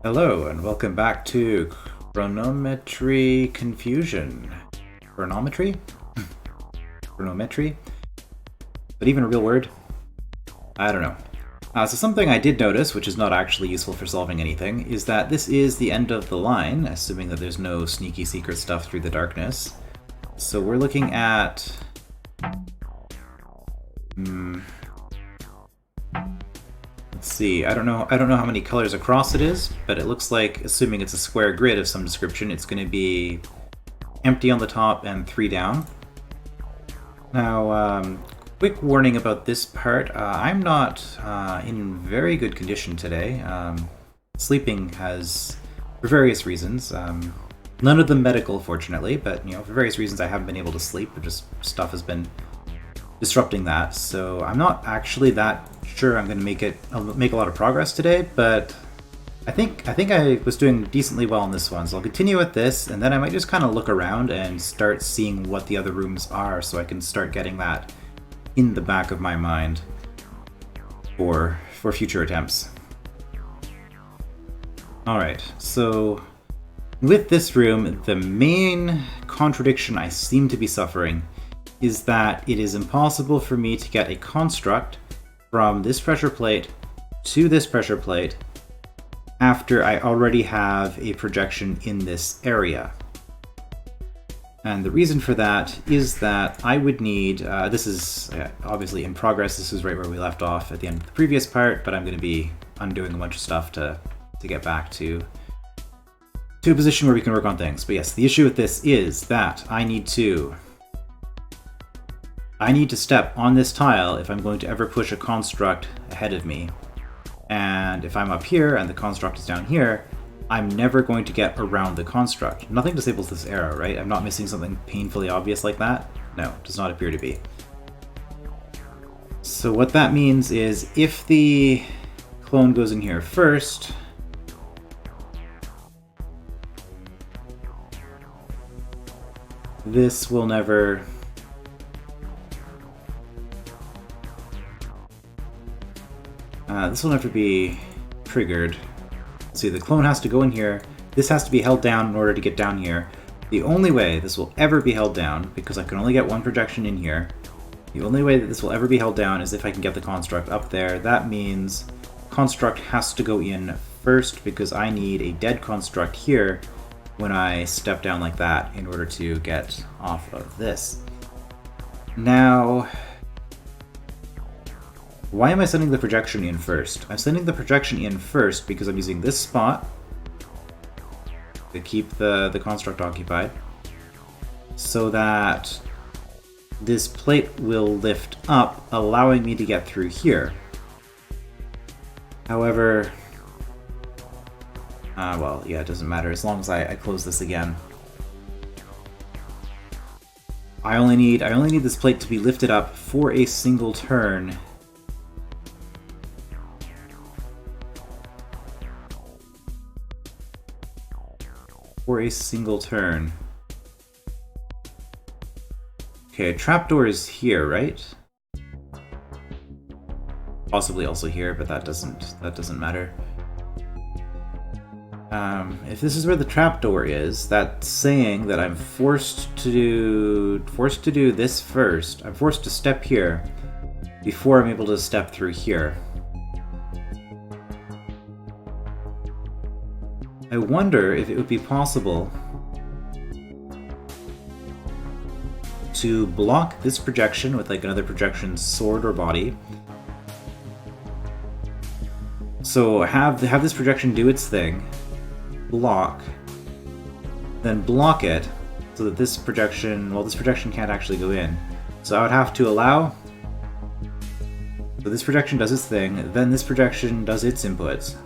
Hello and welcome back to Chronometry Confusion. Chronometry? Chronometry? But even a real word? I don't know. So something I did notice, which is not actually useful for solving anything, is that this is the end of the line, assuming that there's no sneaky secret stuff through the darkness. So we're looking at... Let's see, I don't know how many colors across it is, but it looks like, assuming it's a square grid of some description, it's going to be empty on the top and 3 down. Now, quick warning about this part, I'm not in very good condition today. Sleeping has, for various reasons, none of them medical, fortunately, but for various reasons I haven't been able to sleep, but just stuff has been disrupting that, so I'm not actually that sure I'm going to make a lot of progress today, but I think I was doing decently well on this one, so I'll continue with this, and then I might just kind of look around and start seeing what the other rooms are, so I can start getting that in the back of my mind for future attempts. Alright, so with this room, the main contradiction I seem to be suffering is that it is impossible for me to get a construct from this pressure plate to this pressure plate after I already have a projection in this area. And the reason for that is that I would need, this is obviously in progress, this is right where we left off at the end of the previous part, but I'm going to be undoing a bunch of stuff to get back to a position where we can work on things. But yes, the issue with this is that I need to step on this tile if I'm going to ever push a construct ahead of me. And if I'm up here and the construct is down here, I'm never going to get around the construct. Nothing disables this arrow, right? I'm not missing something painfully obvious like that? No, does not appear to be. So what that means is if the clone goes in here first, this will never... this will never be triggered. See, the clone has to go in here. This has to be held down in order to get down here. The only way this will ever be held down, because I can only get one projection in here, the only way that this will ever be held down is if I can get the construct up there. That means construct has to go in first because I need a dead construct here when I step down like that in order to get off of this. Now, why am I sending the projection in first? I'm sending the projection in first because I'm using this spot to keep the construct occupied, so that this plate will lift up, allowing me to get through here. However, well, yeah, it doesn't matter as long as I close this again. I only need this plate to be lifted up for a single turn. For a single turn. Okay, trapdoor is here, right? Possibly also here, but that doesn't matter. If this is where the trapdoor is, that's saying that I'm forced to do this first. I'm forced to step here before I'm able to step through here. I wonder if it would be possible to block this projection with like another projection sword or body. So have this projection do its thing, block, then block it so that this projection, well, this projection can't actually go in. So I would have to allow, so this projection does its thing, then this projection does its inputs.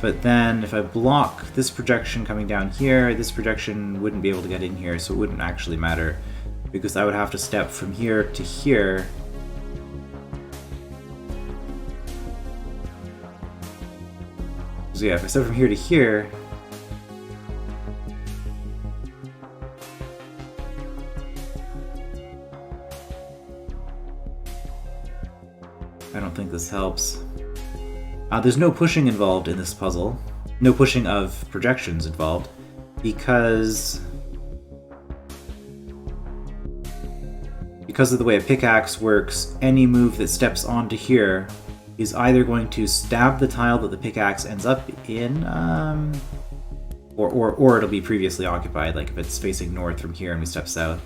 But then if I block this projection coming down here, this projection wouldn't be able to get in here, so it wouldn't actually matter, because I would have to step from here to here. So yeah, if I step from here to here, I don't think this helps. There's no pushing involved in this puzzle. No pushing of projections involved, because of the way a pickaxe works, any move that steps onto here is either going to stab the tile that the pickaxe ends up in, or it'll be previously occupied, like if it's facing north from here and we step south.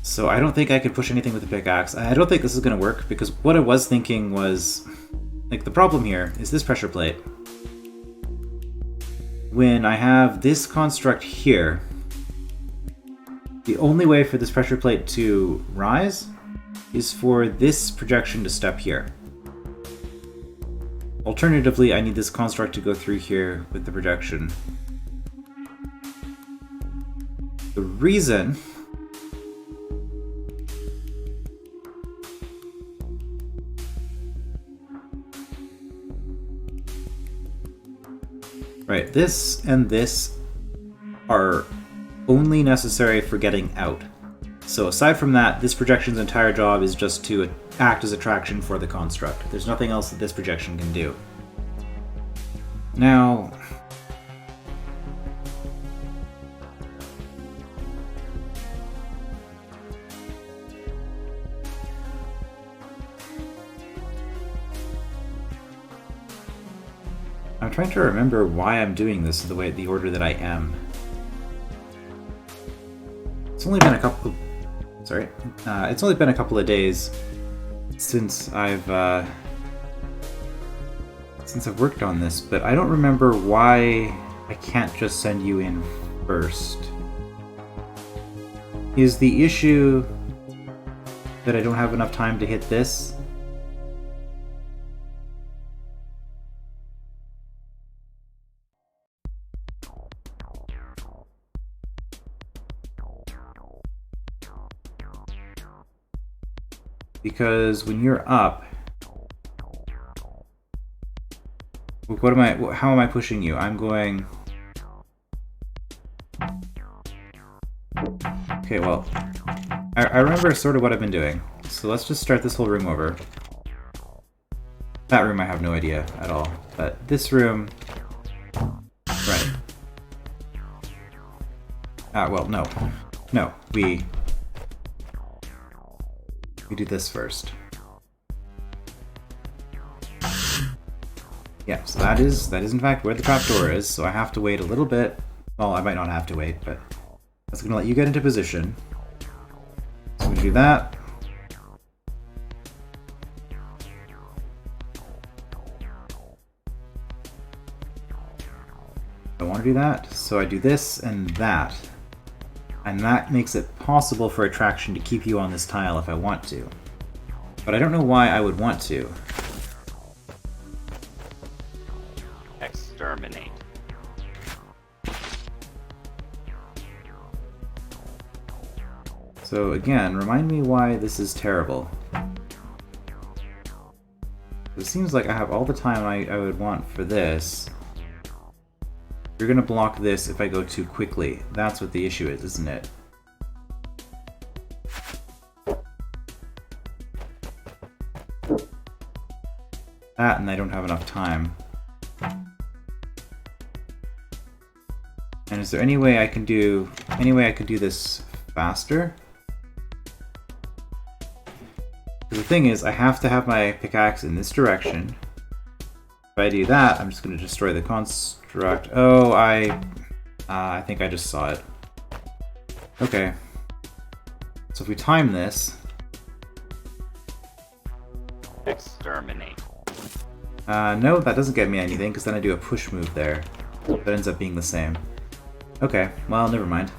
So I don't think I could push anything with the pickaxe. I don't think this is going to work, because what I was thinking was, like, the problem here is this pressure plate. When I have this construct here, the only way for this pressure plate to rise is for this projection to step here. Alternatively, I need this construct to go through here with the projection. The reason right, this and this are only necessary for getting out. So aside from that, this projection's entire job is just to act as attraction for the construct. There's nothing else that this projection can do. Now, I'm trying to remember why I'm doing this in the order that I am. It's only been a couple. It's only been a couple of days since I've worked on this, but I don't remember why I can't just send you in first. Is the issue that I don't have enough time to hit this? Because when you're up, how am I pushing you? I'm going... Okay, well, I remember sort of what I've been doing. So let's just start this whole room over. That room I have no idea at all, but this room... Right. Well, no. No, we do this first. Yeah, so that is in fact where the trapdoor is, so I have to wait a little bit. Well, I might not have to wait, but that's gonna let you get into position. So we do that. I want to do that, so I do this and that. And that makes it possible for attraction to keep you on this tile if I want to. But I don't know why I would want to. Exterminate. So again, remind me why this is terrible. It seems like I have all the time I would want for this. You're gonna block this if I go too quickly. That's what the issue is, isn't it? That, and I don't have enough time. And is there any way I can do this faster? The thing is, I have to have my pickaxe in this direction. If I do that, I'm just gonna destroy the construct. Oh, I think I just saw it. Okay. So if we time this... Exterminate. No, that doesn't get me anything, because then I do a push move there. That ends up being the same. Okay, well, never mind.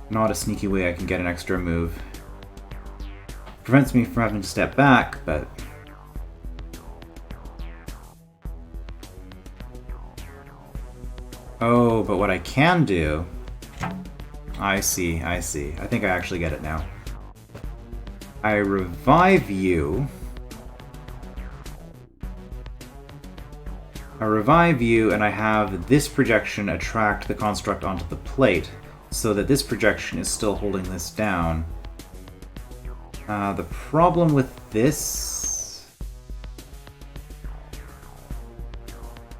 Not a sneaky way I can get an extra move. Prevents me from having to step back, but... Oh, but what I can do... I see. I think I actually get it now. I revive you... and I have this projection attract the construct onto the plate, so that this projection is still holding this down. The problem with this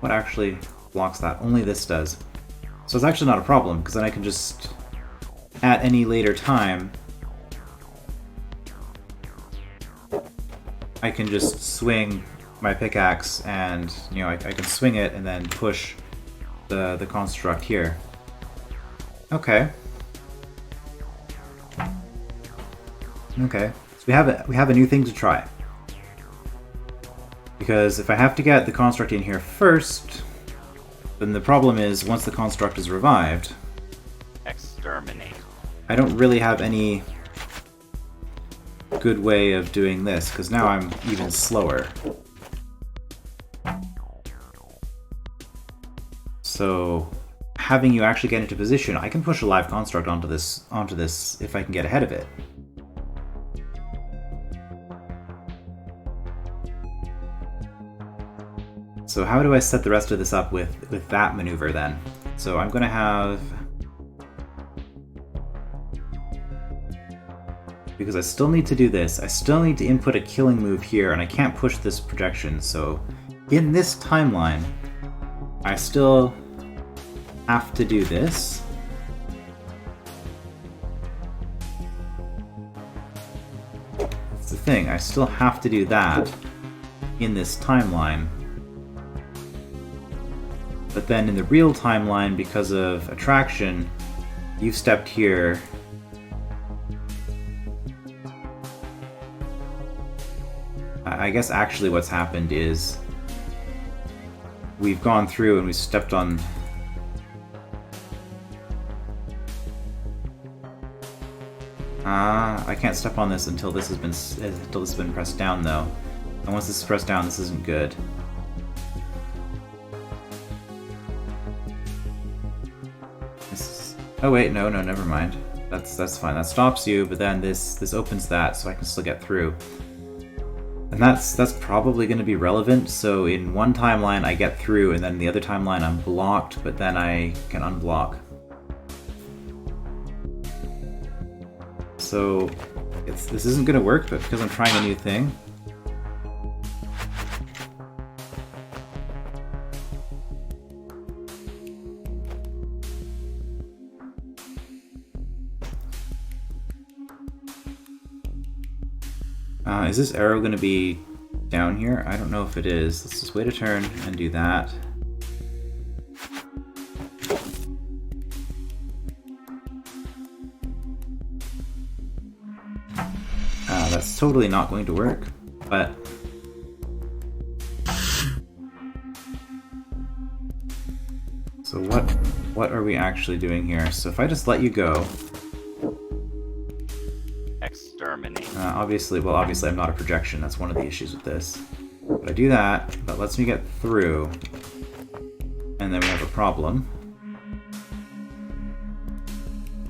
What actually blocks that? Only this does. So it's actually not a problem, because then I can just, at any later time, I can just swing my pickaxe and, you know, I can swing it and then push the construct here. Okay. Okay. So we have a new thing to try. Because if I have to get the construct in here first, then the problem is once the construct is revived, Exterminate. I don't really have any good way of doing this, because now I'm even slower. So having you actually get into position, I can push a live construct onto this if I can get ahead of it. So how do I set the rest of this up with that maneuver then? So I'm going to have... Because I still need to do this, I still need to input a killing move here, and I can't push this projection, so in this timeline, I still have to do this. That's the thing, I still have to do that in this timeline. But then in the real timeline, because of attraction, you've stepped here. I guess actually what's happened is we've gone through and we stepped on... I can't step on this until this has been pressed down though. And once this is pressed down, this isn't good. Oh wait, no, never mind. That's fine. That stops you, but then this opens that, so I can still get through. And that's probably going to be relevant. So in one timeline I get through, and then the other timeline I'm blocked, but then I can unblock. So this isn't going to work, but because I'm trying a new thing. Is this arrow going to be down here? I don't know if it is. Let's just wait a turn and do that. That's totally not going to work, but... So what are we actually doing here? So if I just let you go... Exterminate. Obviously I'm not a projection. That's one of the issues with this. But I do that, that lets me get through, and then we have a problem.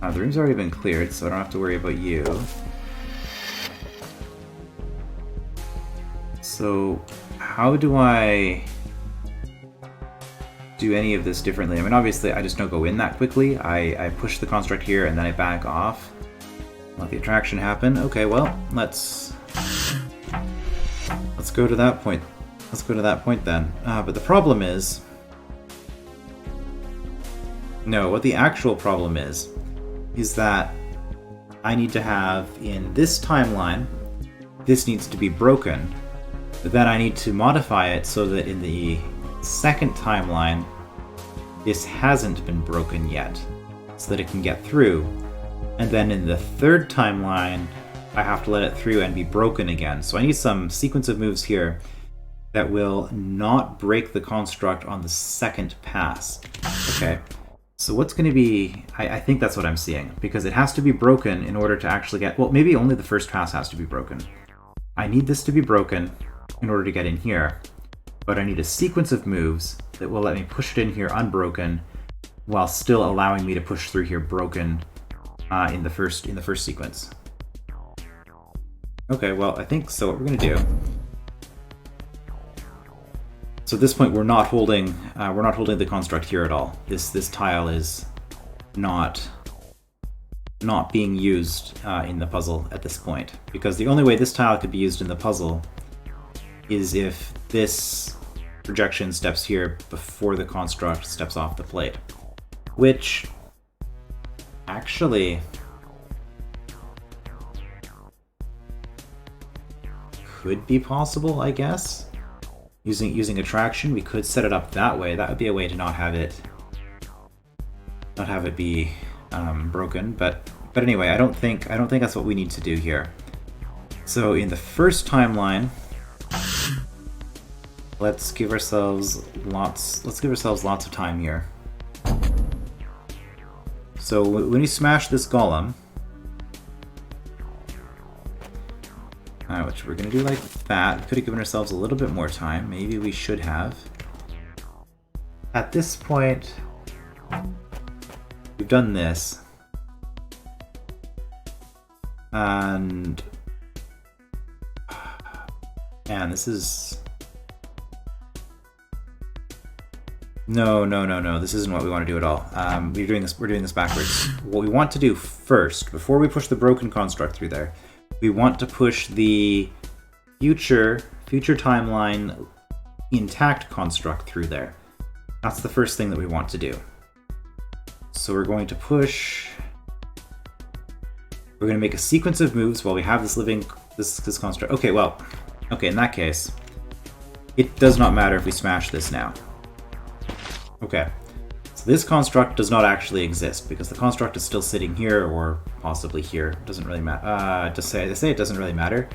The room's already been cleared, so I don't have to worry about you. So how do I do any of this differently? I mean, obviously I just don't go in that quickly. I push the construct here and then I back off. Let the attraction happen. Okay, well, let's go to that point. Let's go to that point then. But the problem is... No, what the actual problem is that I need to have, in this timeline, this needs to be broken, but then I need to modify it so that in the second timeline, this hasn't been broken yet, so that it can get through. And then in the third timeline, I have to let it through and be broken again. So I need some sequence of moves here that will not break the construct on the second pass. Okay, so what's going to be... I think that's what I'm seeing, because it has to be broken in order to actually get... Well, maybe only the first pass has to be broken. I need this to be broken in order to get in here, but I need a sequence of moves that will let me push it in here unbroken, while still allowing me to push through here broken in the first sequence. Okay, well, I think so. What we're going to do... So at this point, we're not holding the construct here at all. This tile is not being used in the puzzle at this point, because the only way this tile could be used in the puzzle is if this projection steps here before the construct steps off the plate. Which, actually, could be possible, I guess. Using attraction, we could set it up that way. That would be a way to not have it be broken. But anyway, I don't think that's what we need to do here. So in the first timeline, let's give ourselves lots of time here. So when you smash this golem, which we're going to do like that. We could have given ourselves a little bit more time. Maybe we should have. At this point, we've done this. And man, this is... No. This isn't what we want to do at all. We're doing this backwards. What we want to do first, before we push the broken construct through there, we want to push the future timeline intact construct through there. That's the first thing that we want to do. So we're going to push... We're going to make a sequence of moves while we have this this construct. Okay, in that case, it does not matter if we smash this now. Okay, so this construct does not actually exist because the construct is still sitting here or possibly here. It doesn't really matter. To say it doesn't really matter.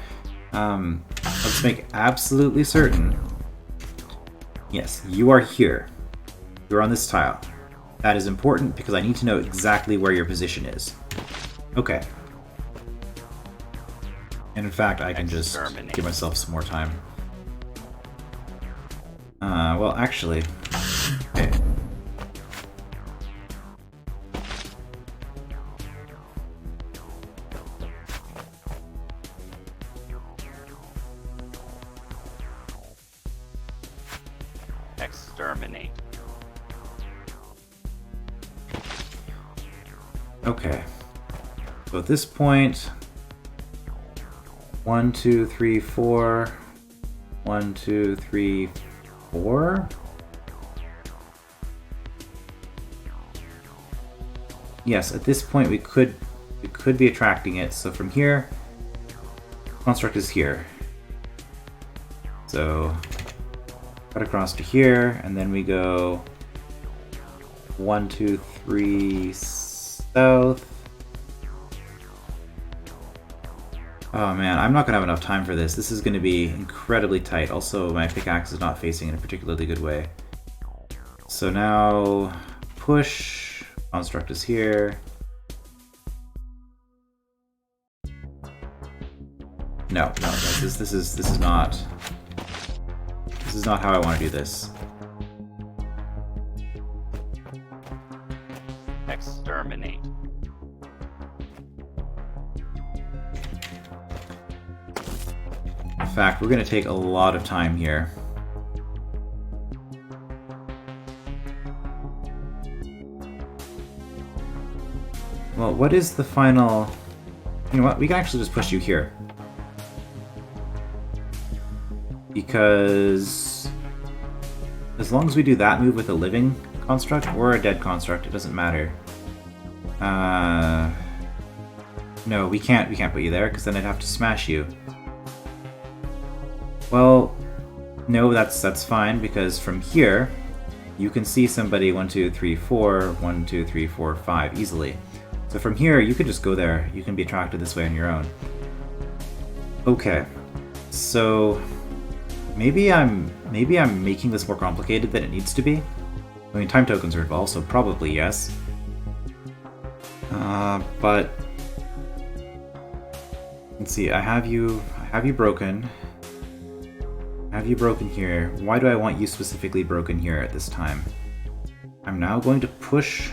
Let's make absolutely certain. Yes, you are here. You're on this tile. That is important because I need to know exactly where your position is. Okay. And in fact, I can just give myself some more time. Well, actually... Okay. Exterminate. Okay. So at this point... 1, 2, 3, 4. 1, 2, 3, 4. Yes, at this point we could be attracting it. So from here, construct is here. So cut across to here, and then we go 1, 2, 3 south. Oh man, I'm not going to have enough time for this. This is going to be incredibly tight. Also, my pickaxe is not facing in a particularly good way. So now, push. Construct is here. No, this is not how I want to do this. Exterminate. In fact, we're going to take a lot of time here. Well, what is the final... You know what? We can actually just push you here. Because... as long as we do that move with a living construct or a dead construct, it doesn't matter. No, we can't put you there, because then I'd have to smash you. Well, no, that's fine, because from here, you can see somebody 1, 2, 3, 4, 1, 2, 3, 4, 5 easily. So from here, you could just go there. You can be attracted this way on your own. Okay, so maybe I'm making this more complicated than it needs to be. I mean, time tokens are involved, so probably yes. But let's see. I have you broken. I have you broken here. Why do I want you specifically broken here at this time? I'm now going to push.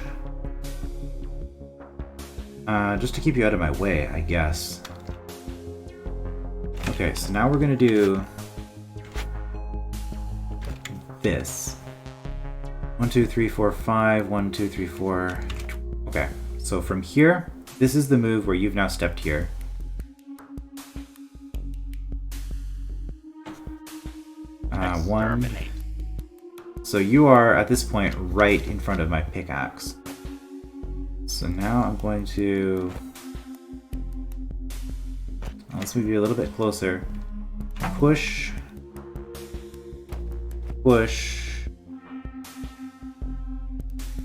Just to keep you out of my way, I guess. Okay, so now we're gonna do this. 1, 2, 3, 4, 5. 1, 2, 3, 4. Okay, so from here, this is the move where you've now stepped here. Exterminate. So you are, at this point, right in front of my pickaxe. So now I'm going to... let's move you a little bit closer. Push. Push.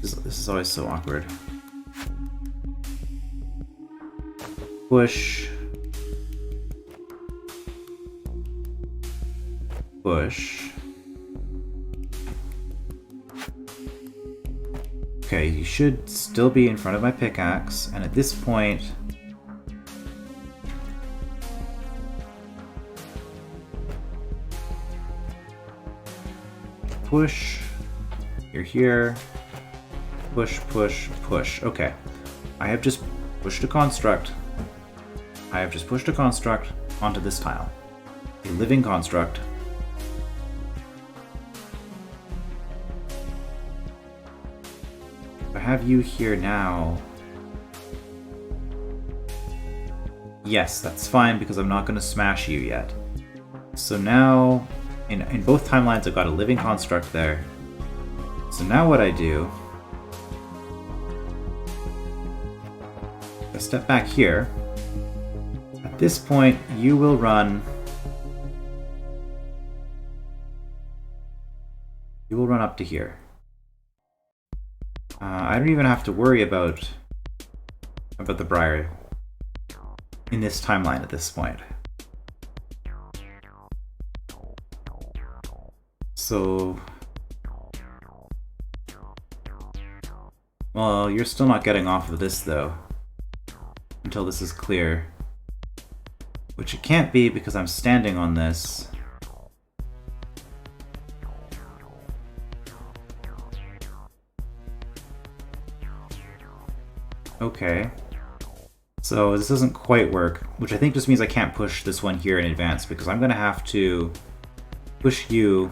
This is always so awkward. Push. Push. Okay, you should still be in front of my pickaxe, and at this point... push. You're here. Push, push, push. Okay. I have just pushed a construct. I have just pushed a construct onto this tile. A living construct. I have you here now. Yes, that's fine because I'm not going to smash you yet. So now, in both timelines, I've got a living construct there. So now what I do, I step back here. At this point, you will run. You will run up to here. I don't even have to worry about the briar in this timeline at this point. So, well, you're still not getting off of this though until this is clear, which it can't be because I'm standing on this. Okay, so this doesn't quite work, which I think just means I can't push this one here in advance because I'm going to have to push you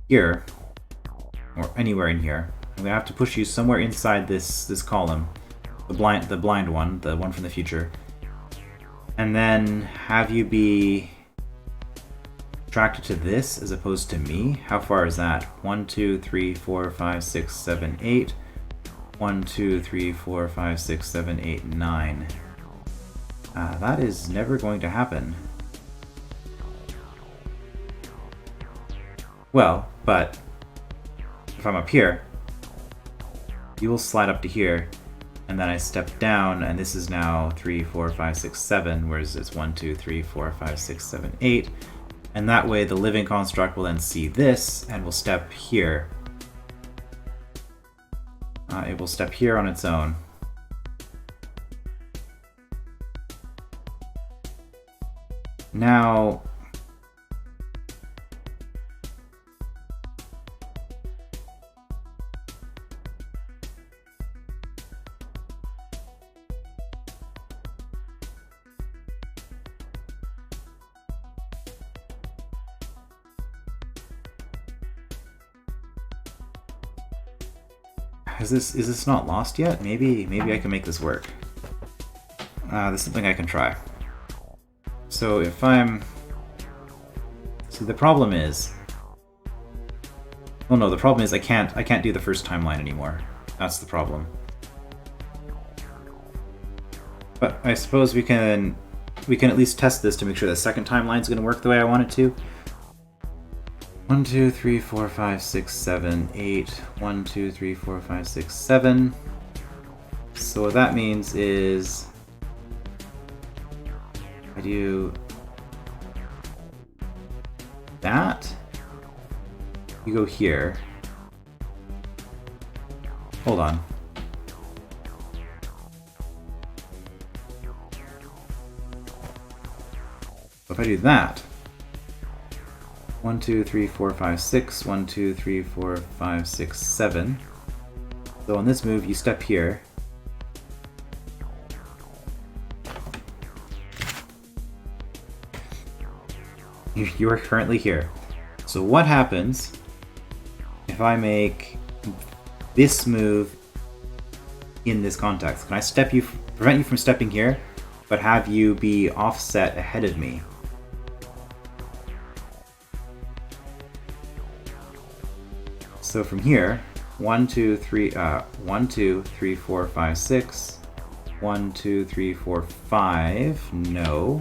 here, or anywhere in here. I'm going to have to push you somewhere inside this column, the blind one, the one from the future, and then have you be attracted to this as opposed to me. How far is that? 1, 2, 3, 4, 5, 6, 7, 8. 1, 2, 3, 4, 5, 6, 7, 8, 9. That is never going to happen. Well, but if I'm up here, you will slide up to here, and then I step down, and this is now 3, 4, 5, 6, 7, whereas it's 1, 2, 3, 4, 5, 6, 7, 8. And that way the living construct will then see this and will step here. It will step here on its own. Now, is this not lost yet? Maybe I can make this work. This is something I can try. So if I'm... See, the problem is... Well, no, the problem is I can't do the first timeline anymore. That's the problem. But I suppose we can at least test this to make sure the second timeline is going to work the way I want it to. 1, 2, 3, 4, 5, 6, 7, 8. 1, 2, 3, 4, 5, 6, 7. So what that means is I do that. You go here. Hold on. So if I do that, 1, 2, 3, 4, 5, 6. 1, 2, 3, 4, 5, 6, 7. So on this move, you step here. You are currently here. So what happens if I make this move in this context? Can I prevent you from stepping here, but have you be offset ahead of me? So from here, 1, 2, 3, 1, 2, 3, 4, 5, 6. 1, 2, 3, 4, 5. No.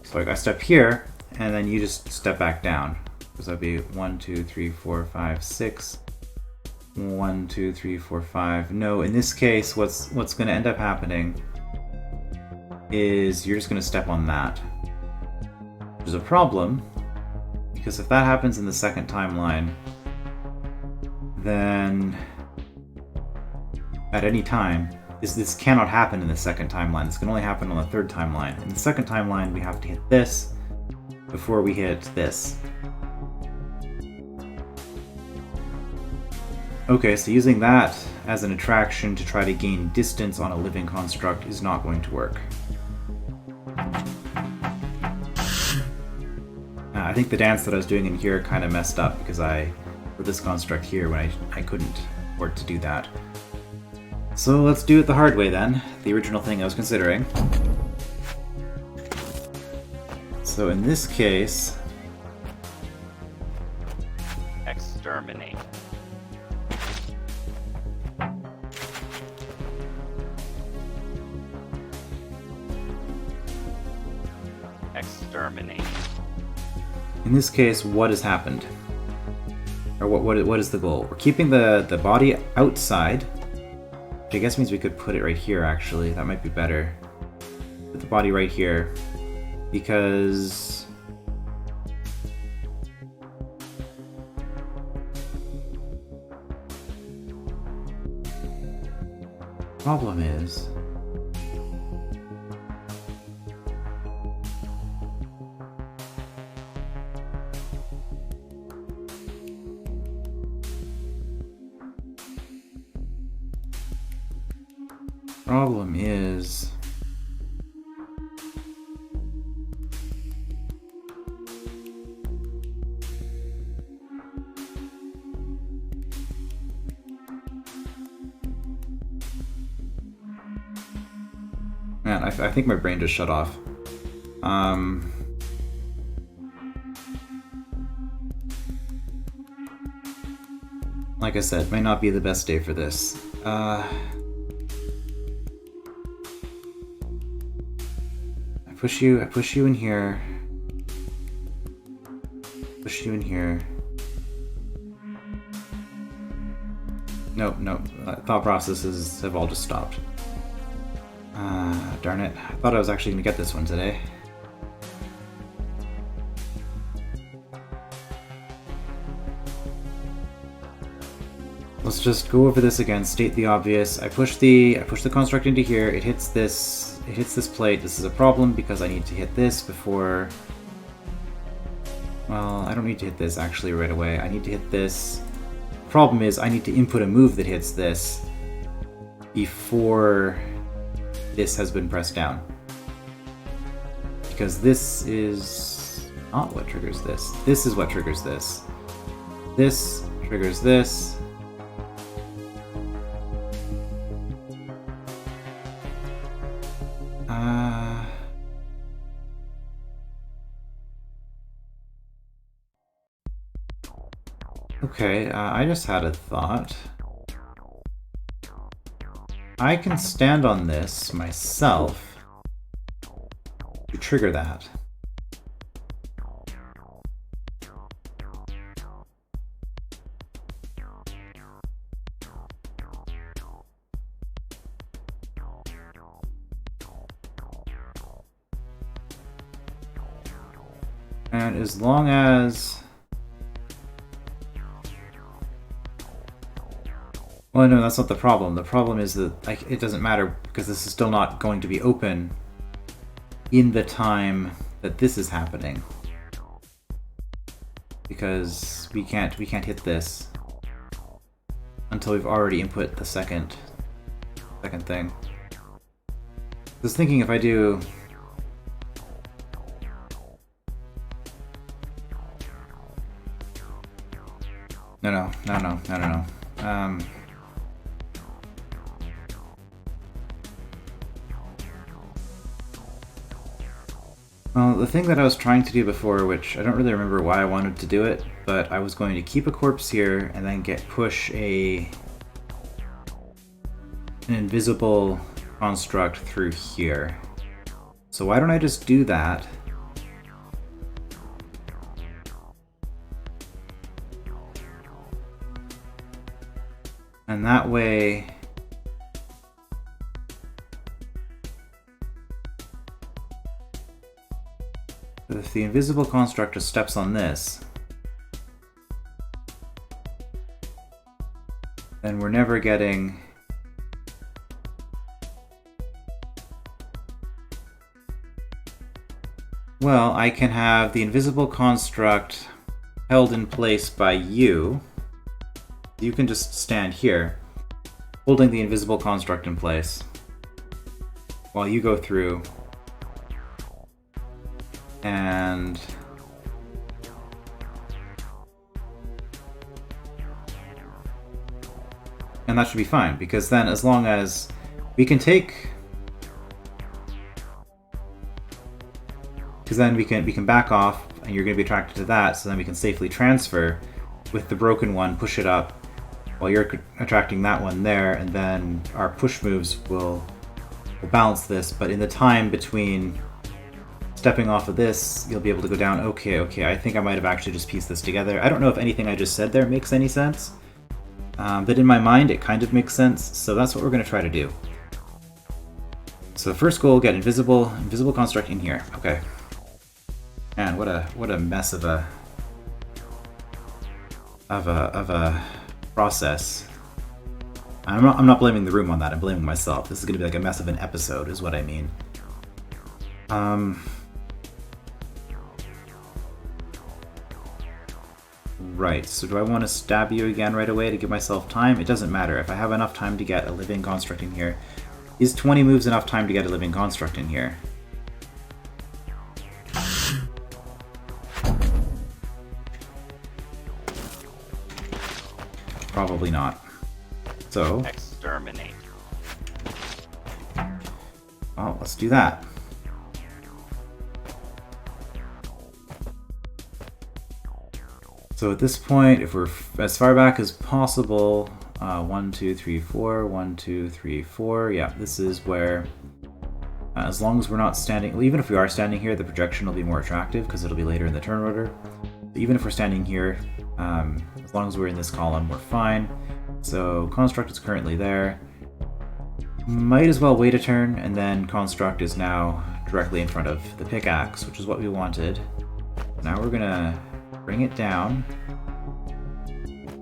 So I step here, and then you just step back down. So that'd be 1, 2, 3, 4, 5, 6. 1, 2, 3, 4, 5. No, in this case, what's going to end up happening is you're just going to step on that. There's a problem, because if that happens in the second timeline, then at any time, this cannot happen in the second timeline. This can only happen on the third timeline. In the second timeline, we have to hit this before we hit this. Okay, so using that as an attraction to try to gain distance on a living construct is not going to work. I think the dance that I was doing in here kind of messed up because I put this construct here when I couldn't afford to do that. So let's do it the hard way then, the original thing I was considering. So in this case... Exterminate. Exterminate. In this case, what has happened? Or what is the goal? We're keeping the body outside, which I guess means we could put it right here, actually. That might be better. Put the body right here, because... problem is... problem is... Man, I think my brain just shut off. Like I said, may not be the best day for this. I push you in here. Push you in here. Nope. Thought processes have all just stopped. Darn it. I thought I was actually going to get this one today. Let's just go over this again, state the obvious. I push the construct into here, it hits this plate. This is a problem because I need to hit this before... Well, I don't need to hit this actually right away. I need to hit this. The problem is I need to input a move that hits this before this has been pressed down. Because this is not what triggers this. This is what triggers this. This triggers this. Okay, I just had a thought. I can stand on this myself to trigger that. And as long as... Well, no, that's not the problem. The problem is that it doesn't matter because this is still not going to be open in the time that this is happening. Because we can't hit this until we've already input the second thing. I was thinking if I do... No. Well, the thing that I was trying to do before, which I don't really remember why I wanted to do it, but I was going to keep a corpse here and then push an invisible construct through here. So why don't I just do that? And that way, if the invisible construct just steps on this, then we're never getting well, I can have the invisible construct held in place by you. You can just stand here, holding the invisible construct in place, while you go through and that should be fine, because then as long as we can take, because then we can back off and you're going to be attracted to that, so then we can safely transfer with the broken one, push it up while you're attracting that one there, and then our push moves will balance this. But in the time between stepping off of this, you'll be able to go down. Okay, I think I might have actually just pieced this together. I don't know if anything I just said there makes any sense, but in my mind it kind of makes sense, so that's what we're going to try to do. So the first goal, get invisible construct in here. Okay. Man, what a mess of a process. I'm not blaming the room on that. I'm blaming myself. This is going to be like a mess of an episode, is what I mean. Right, so do I want to stab you again right away to give myself time? It doesn't matter. If I have enough time to get a living construct in here. Is 20 moves enough time to get a living construct in here? Probably not. So exterminate. Well, let's do that. So at this point, if we're as far back as possible, 1, 2, 3, 4, 1, 2, 3, 4. Yeah, this is where, as long as we're not standing, well, even if we are standing here, the projection will be more attractive because it'll be later in the turn order. But even if we're standing here, as long as we're in this column, we're fine. So construct is currently there. Might as well wait a turn, and then construct is now directly in front of the pickaxe, which is what we wanted. Now we're gonna bring it down.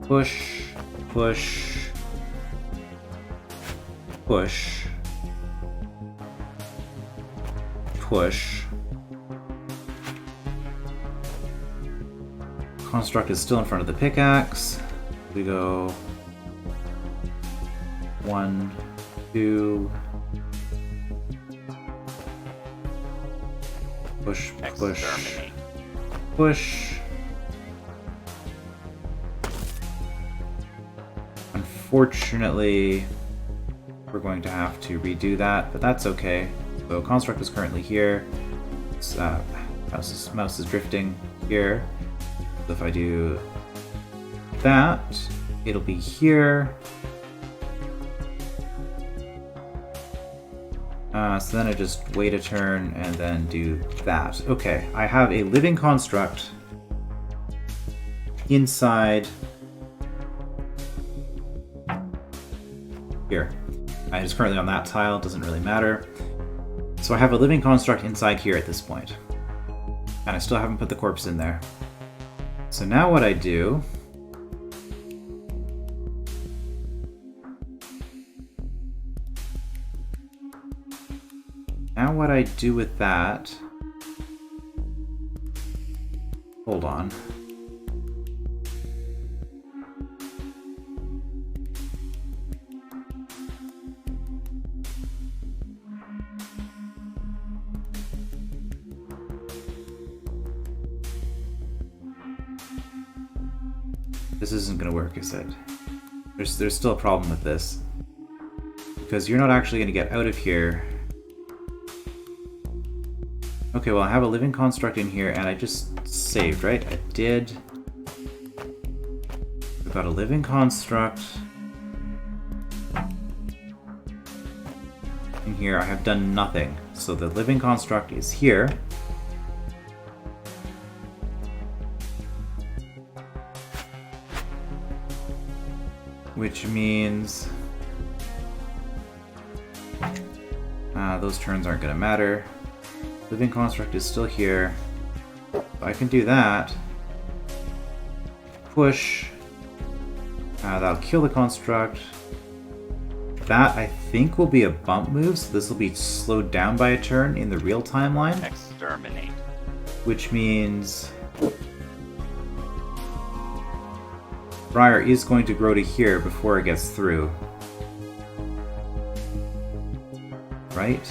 Push, push, push, push. Construct is still in front of the pickaxe. We go 1, 2, push, push, push. Unfortunately, we're going to have to redo that, but that's okay. So construct is currently here. Mouse is drifting here. So if I do that, it'll be here. So then I just wait a turn and then do that. Okay, I have a living construct inside here. It's currently on that tile, doesn't really matter. So I have a living construct inside here at this point. And I still haven't put the corpse in there. So now what I do with that, hold on. This isn't going to work, is it? There's still a problem with this. Because you're not actually going to get out of here Okay, well I have a living construct in here and I just saved, right? I did. We've got a living construct. In here I have done nothing. So the living construct is here. Which means those turns aren't going to matter. Living construct is still here. So I can do that. Push. That'll kill the construct. That, I think, will be a bump move, so this will be slowed down by a turn in the real timeline. Exterminate. Which means Briar is going to grow to here before it gets through. Right?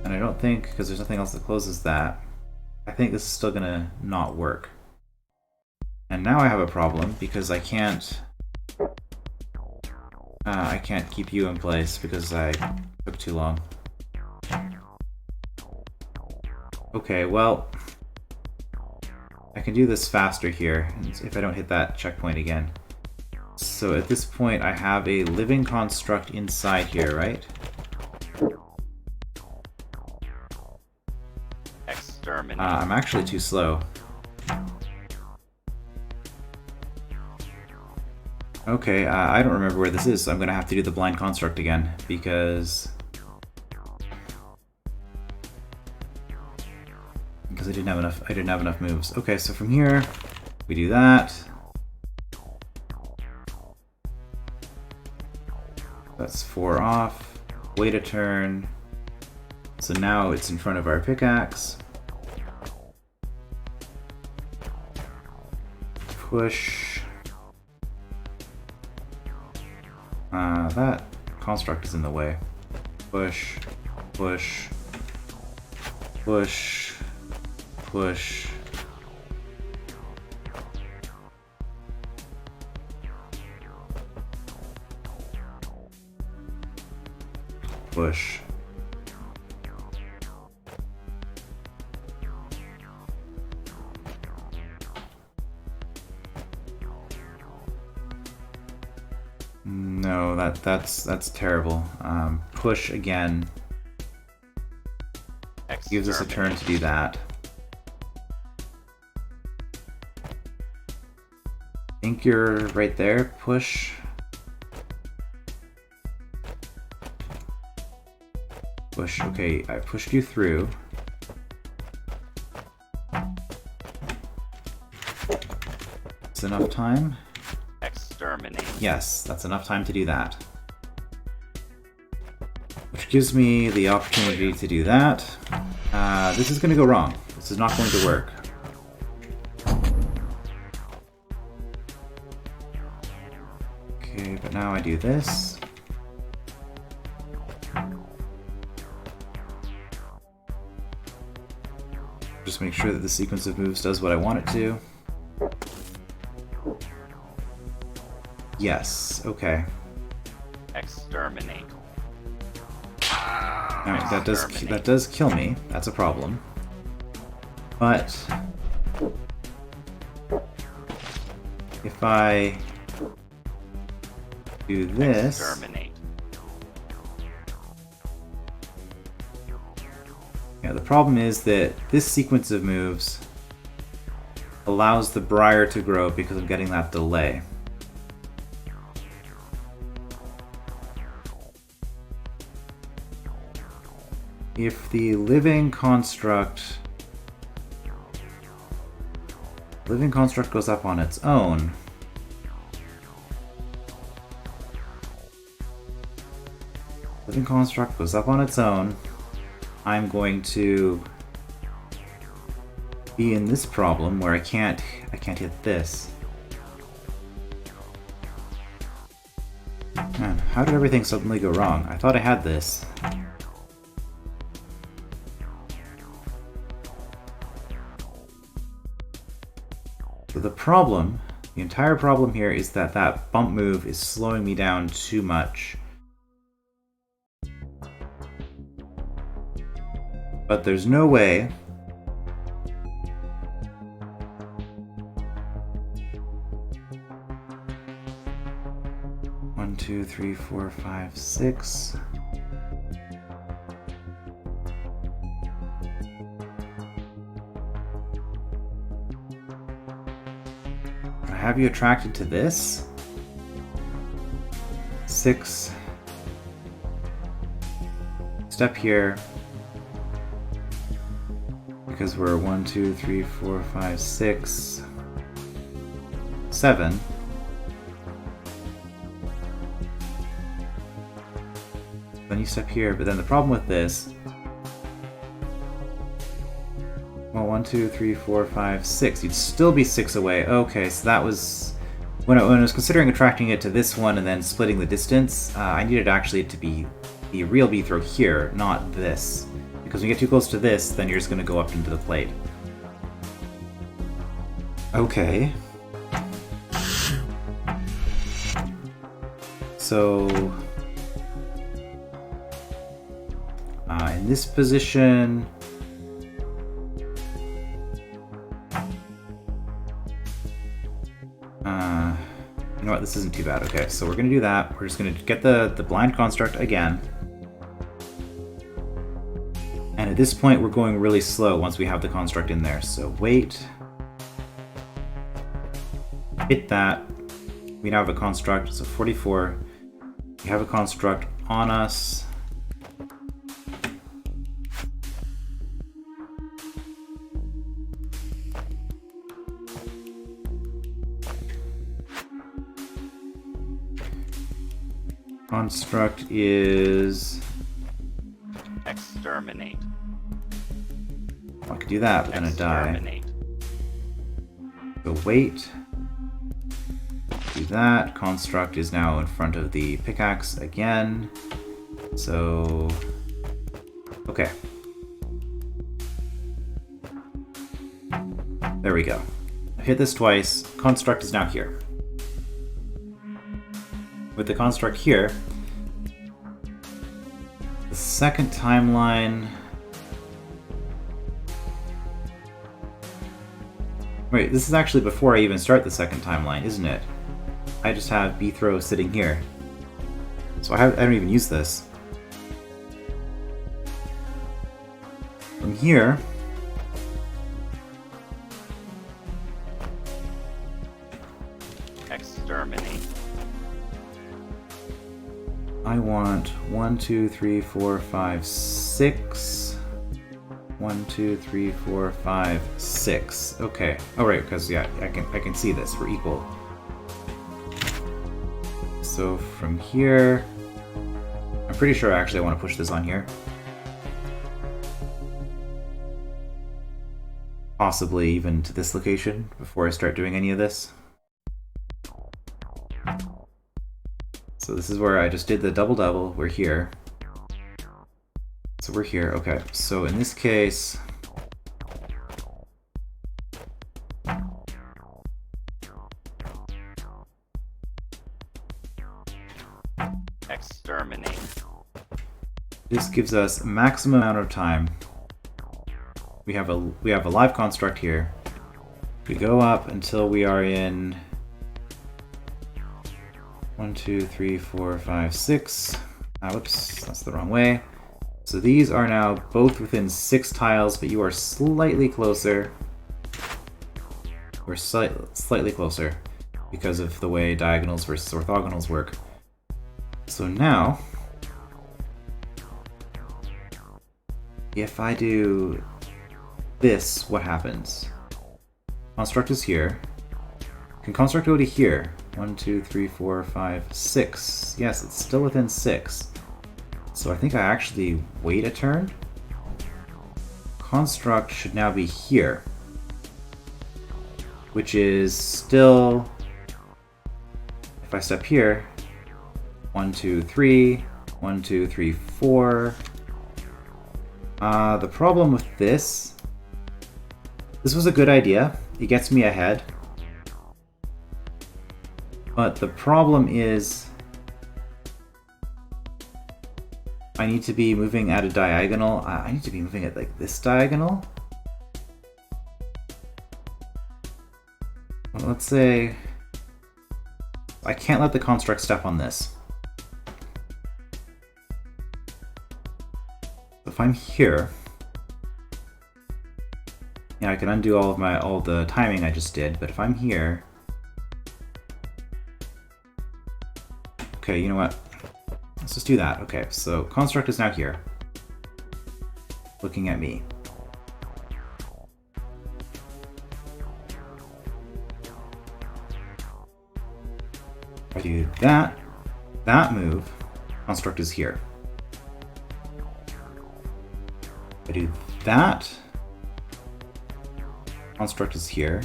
And I don't think, because there's nothing else that closes that, I think this is still gonna not work. And now I have a problem, because I can't keep you in place because I took too long. Okay, well, I can do this faster here if I don't hit that checkpoint again. So at this point I have a living construct inside here, right? Exterminate. I'm actually too slow. Okay, I don't remember where this is, so I'm gonna have to do the blind construct again, because I didn't have enough moves. Okay, so from here, we do that. That's 4 off. Wait a turn. So now it's in front of our pickaxe. Push. That construct is in the way. Push, push, push, push. Push. No, that's terrible. Push again. Gives us a turn to do that. I think you're right there. Push. Push. Okay, I pushed you through. It's enough time. Exterminate. Yes, that's enough time to do that. Which gives me the opportunity to do that. This is going to go wrong. This is not going to work. Okay, but now I do this. Just make sure that the sequence of moves does what I want it to. Yes, okay. Exterminate. Alright, that does kill me. That's a problem. But if I do this, Exterminate. yeah, the problem is that this sequence of moves allows the briar to grow because I'm getting that delay. If the living construct goes up on its own, I'm going to be in this problem where I can't hit this. Man, how did everything suddenly go wrong? I thought I had this. So the problem, the entire problem here is that that bump move is slowing me down too much. But there's no way one, two, three, four, five, six. Have you attracted to this? 6. Step here. Because we're 1, 2, 3, 4, 5, 6, 7. Then you step here, but then the problem with this. Well, 1, 2, 3, 4, 5, 6. You'd still be 6 away. Okay, so that was... When I was considering attracting it to this one and then splitting the distance, I needed actually it to be the real B throw here, not this. Because when you get too close to this, then you're just going to go up into the plate. Okay. So... in this position... You know what, this isn't too bad. Okay, so we're going to do that. We're just going to get the blind construct again. And at this point, we're going really slow once we have the construct in there. So wait. Hit that. We now have a construct, so 44. We have a construct on us. Construct is... Exterminate. I could do that, but then I die. Exterminate. So wait. Do that. Construct is now in front of the pickaxe again. So... Okay. There we go. I hit this twice. Construct is now here. With the construct here, the second timeline... Wait, this is actually before I even start the second timeline, isn't it? I just have B throw sitting here. So I don't even use this. From here... Exterminate. I want 1, 2, 3, 4, 5, 6. 1, 2, 3, 4, 5, 6. Okay. Oh right, because yeah, I can see this. We're equal. So from here, I'm pretty sure actually I want to push this on here. Possibly even to this location before I start doing any of this. So this is where I just did the double-double. We're here. So we're here. Okay. So in this case... Exterminate. This gives us a maximum amount of time. We have a live construct here. We go up until we are in 1, 2, 3, 4, 5, 6. Whoops, that's the wrong way. So these are now both within 6 tiles, but you are slightly closer. We're slightly closer because of the way diagonals versus orthogonals work. So now, if I do this, what happens? Construct is here. Can construct go to here? 1, 2, 3, 4, 5, 6. Yes, it's still within 6. So I think I actually wait a turn. Construct should now be here. Which is still... If I step here... 1, 2, 3... 1, 2, 3, 4... The problem with this... This was a good idea. It gets me ahead. But the problem is, I I need to be moving at a diagonal. I need to be moving at like this diagonal. Well, let's say I can't let the construct step on this. If I'm here, yeah, I can undo all the timing I just did, but if I'm here, okay, you know what? Let's just do that. Okay, so construct is now here, looking at me. If I do that move, construct is here. If I do that, construct is here.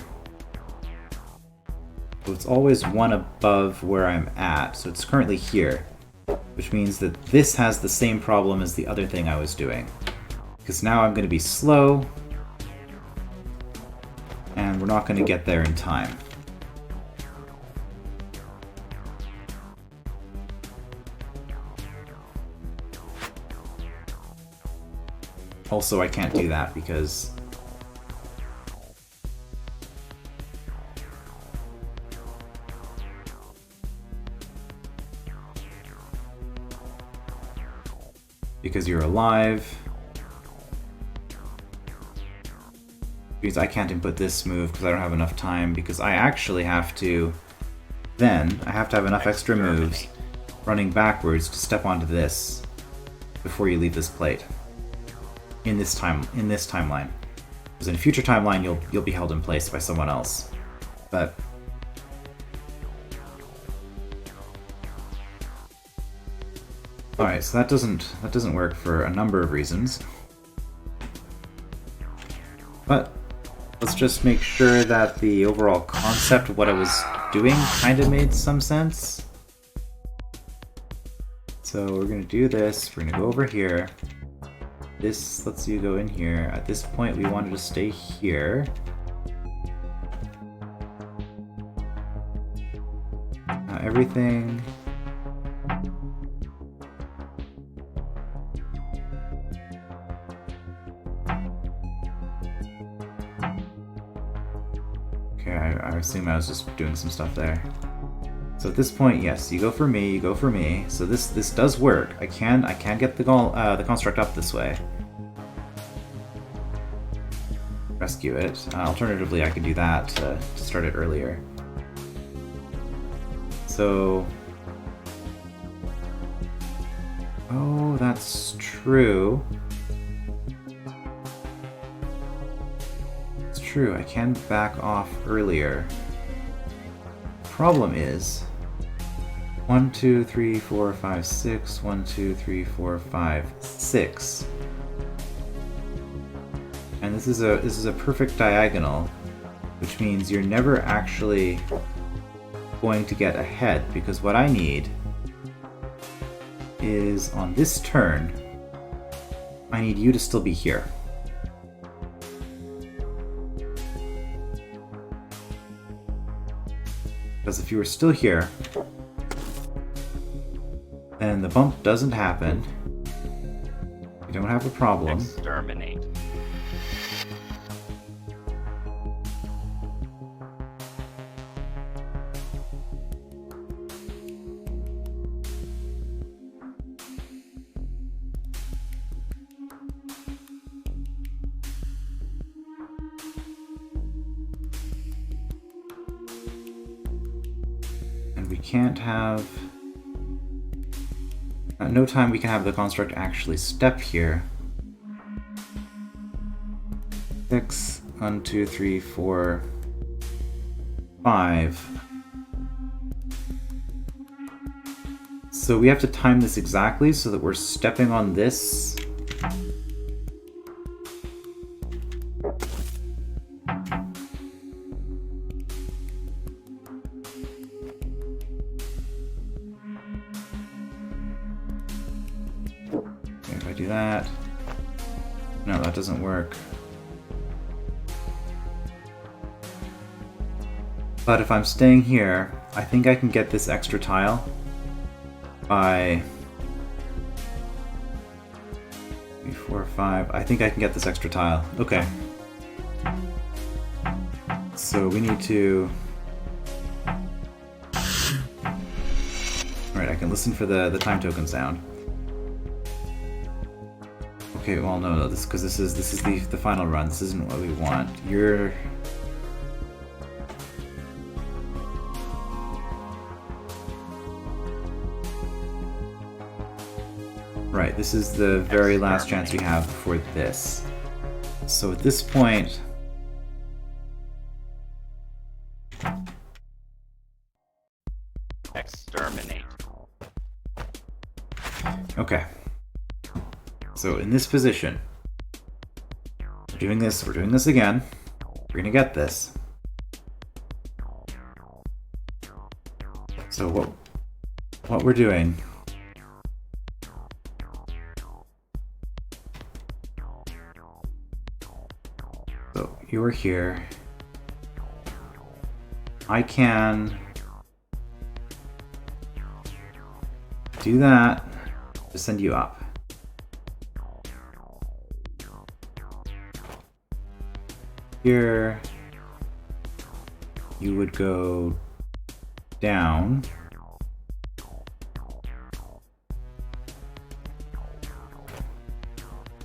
So it's always one above where I'm at, so it's currently here, which means that this has the same problem as the other thing I was doing. Because now I'm going to be slow, and we're not going to get there in time. Also, I can't do that because you're alive. Because I can't input this move because I don't have enough time, because I actually have to have enough extra moves running backwards to step onto this before you leave this plate. In this timeline. Because in a future timeline you'll be held in place by someone else. But alright, so that doesn't work for a number of reasons. But let's just make sure that the overall concept of what I was doing kind of made some sense. So we're going to do this, we're going to go over here. This lets you go in here. At this point we wanted to stay here. Everything... Okay, I assume I was just doing some stuff there. So at this point, yes, you go for me, you go for me. So this does work. I can get the construct up this way. Rescue it. Alternatively, I could do that to start it earlier. So... Oh, that's true. It's true, I can back off earlier. Problem is... 1, 2, 3, 4, 5, 6. 1, 2, 3, 4, 5, 6. And this is a perfect diagonal, which means you're never actually going to get ahead, because what I need is on this turn, I need you to still be here. Because if you were still here, then the bump doesn't happen. You don't have a problem. Exterminate. And we can't have... At no time we can have the construct actually step here. 6, 1, 2, 3, 4, 5. So we have to time this exactly so that we're stepping on this. If I do that... No, that doesn't work. But if I'm staying here, I think I can get this extra tile by 3, 4, 5. I think I can get this extra tile. Okay. So we need to... Alright, I can listen for the time token sound. Okay, well no, this because this is the final run. This isn't what we want. You're... Right, this is the very last chance we have before this. So at this point... Exterminate. Okay. So in this position, we're doing this again. We're gonna get this. So what we're doing... So you are here. I can do that to send you up. Here, you would go down.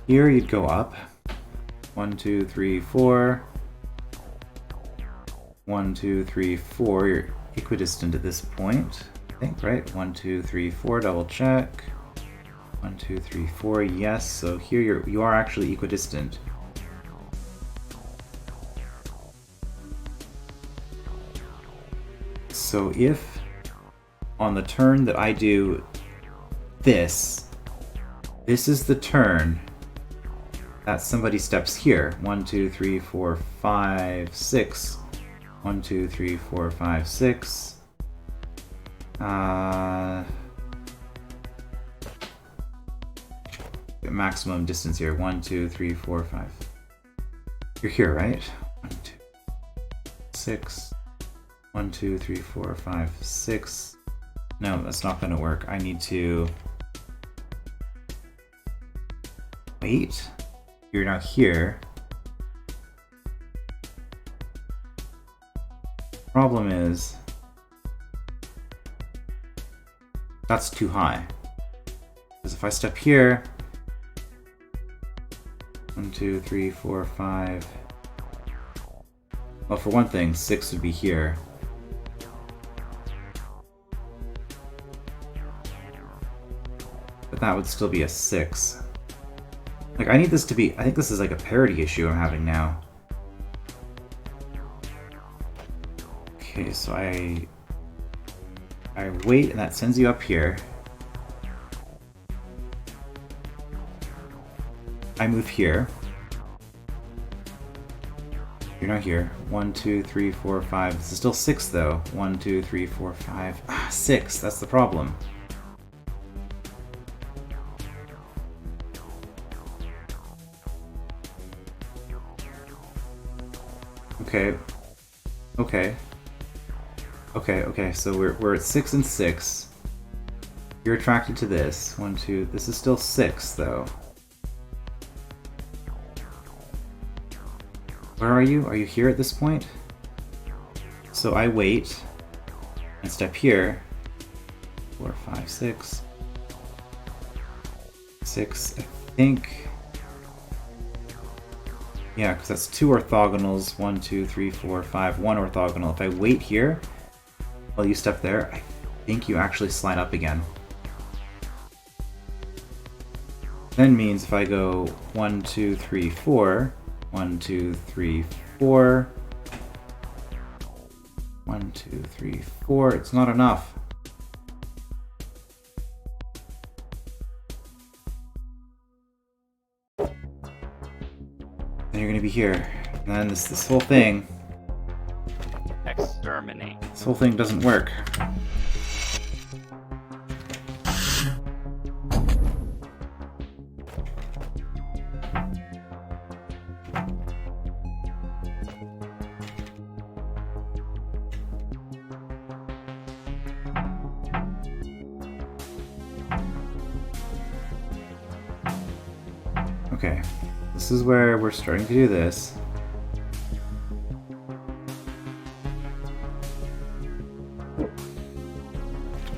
Here, you'd go up. 1, 2, 3, 4. 1, 2, 3, 4. You're equidistant at this point, I think, right? 1, 2, 3, 4. Double check. 1, 2, 3, 4. Yes. So here you are actually equidistant. So if on the turn that I do this is the turn that somebody steps here. 1, 2, 3, 4, 5, 6. 1, 2, 3, 4, 5, 6. Maximum distance here. 1, 2, 3, 4, 5. You're here, right? 1, 2, 6. 1, 2, 3, 4, 5, 6. No, that's not going to work. I need to wait. You're now here. Problem is, that's too high. Because if I step here, 1, 2, 3, 4, 5. Well, for one thing, 6 would be here. But that would still be a 6. Like, I need this to be... I think this is like a parity issue I'm having now. Okay, so I wait, and that sends you up here. I move here. You're not here. 1, 2, 3, 4, 5. This is still 6, though. 1, 2, 3, 4, 5. 6. That's the problem. Okay, so we're at 6 and 6. You're attracted to this. 1, 2, this is still 6, though. Where are you? Are you here at this point? So I wait and step here. 4, 5, 6. 6, I think. Yeah, because that's 2 orthogonals. 1, 2, 3, 4, 5. 1 orthogonal. If I wait here while you step there, I think you actually slide up again. Then means if I go 1, 2, 3, 4. 1, 2, 3, 4. 1, 2, 3, 4. It's not enough. Then you're gonna be here. And then this whole thing. Exterminate. This whole thing doesn't work. Okay, this is where we're starting to do this.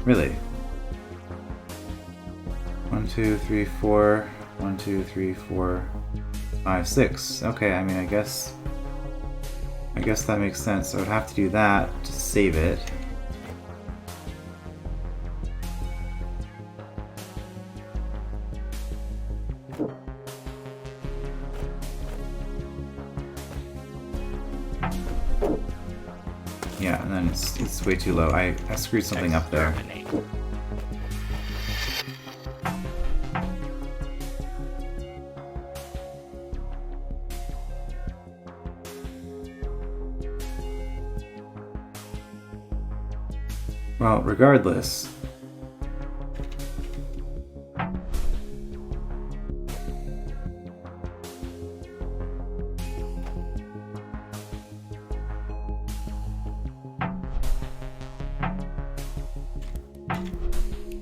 Really? 1, 2, 3, 4. 1, 2, 3, 4, 5, 6. Okay, I mean, I guess that makes sense. I would have to do that to save it. Yeah, and then it's way too low. I screwed something up there. Exterminate. Well, regardless.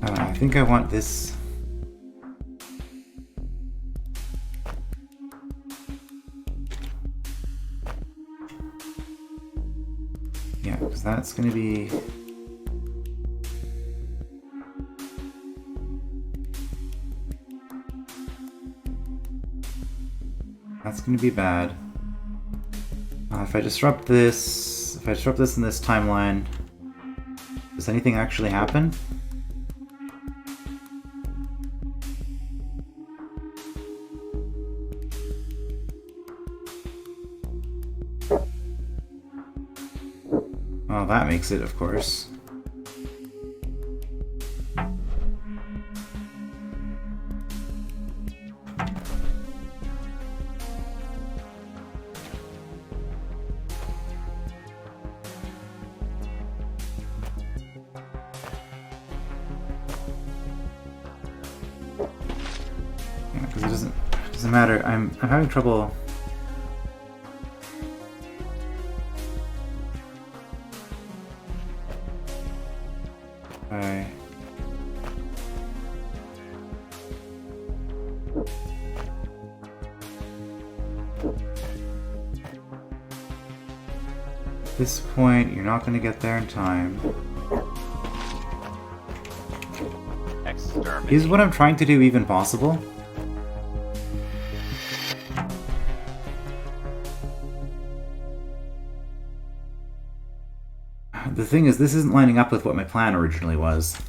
I think I want this. Yeah, because that's going to be. That's going to be bad. If I disrupt this in this timeline, does anything actually happen? Well, that makes it, of course. Because it doesn't matter. I'm having trouble. At this point, you're not going to get there in time. Exterminate. Is what I'm trying to do even possible? The thing is, this isn't lining up with what my plan originally was.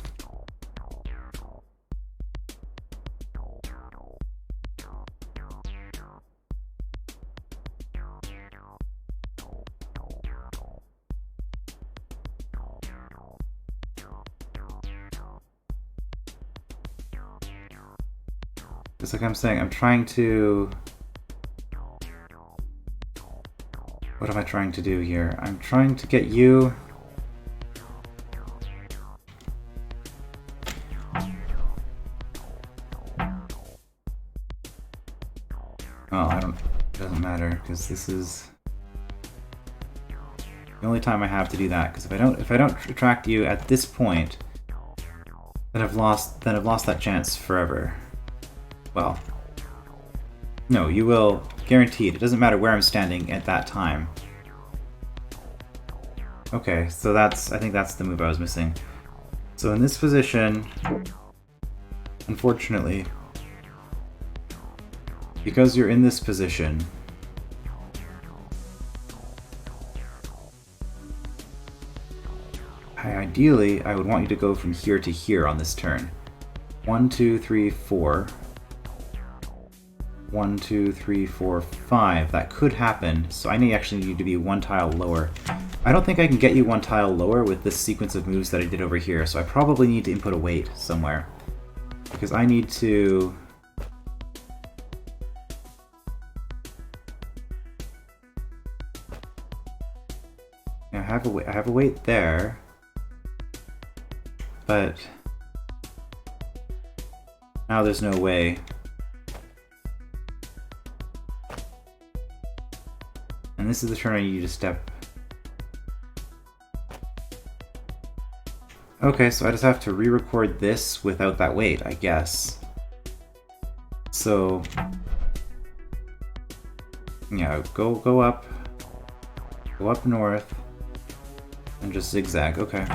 It's like I'm saying, I'm trying to... What am I trying to do here? I'm trying to get you... Oh, it doesn't matter, because this is the only time I have to do that, because if I don't attract you at this point, then I've lost that chance forever. Well, no, you will, guaranteed. It doesn't matter where I'm standing at that time. Okay, so I think that's the move I was missing. So in this position, unfortunately, because you're in this position, ideally, I would want you to go from here to here on this turn. 1, 2, 3, 4. 1, 2, 3, 4, 5. That could happen, so I actually need to be one tile lower. I don't think I can get you one tile lower with this sequence of moves that I did over here, so I probably need to input a weight somewhere. Because I need to... I have a weight there, but now there's no way. And this is the turn I need you to step. Okay, so I just have to re-record this without that weight, I guess. So Yeah, go up. Go up north. And just zigzag, okay.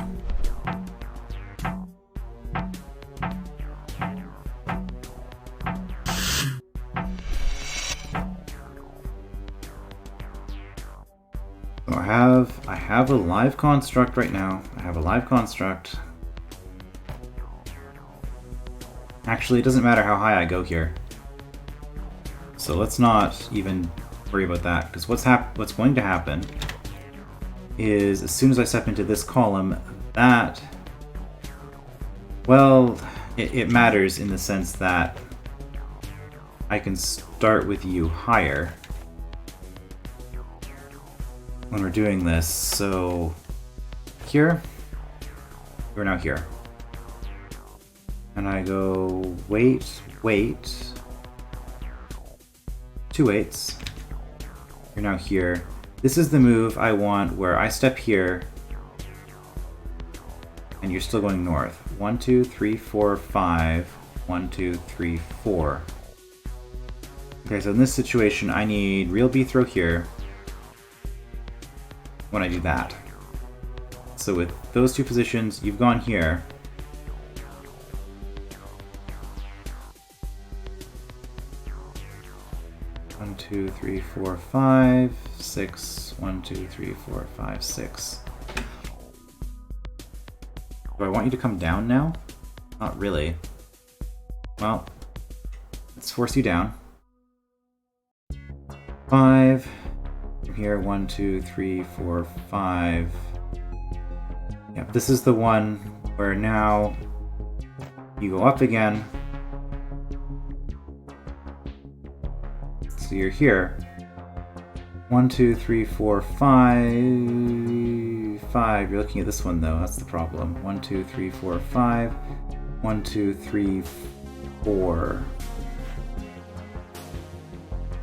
So I have a live construct right now. I have a live construct. Actually, it doesn't matter how high I go here. So let's not even worry about that, because what's going to happen is as soon as I step into this column, that, well, it matters in the sense that I can start with you higher when we're doing this. So here, we're now here. And I go wait, 2 8s. You're now here. This is the move I want where I step here and you're still going north. 1, 2, 3, 4, 5. 1, 2, 3, 4. Okay, so in this situation, I need real B throw here when I do that. So with those two positions, you've gone here. One, 2, 3, 4, 5, 6. 1, 2, 3, 4, 5, 6. Do I want you to come down now? Not really. Well, let's force you down. 5. From here, 1, 2, 3, 4, 5. Yep, this is the one where now you go up again. So you're here. 1, 2, 3, 4, 5. 5. You're looking at this one though, that's the problem. 1, 2, 3, 4, 5. 1, 2, 3, 4.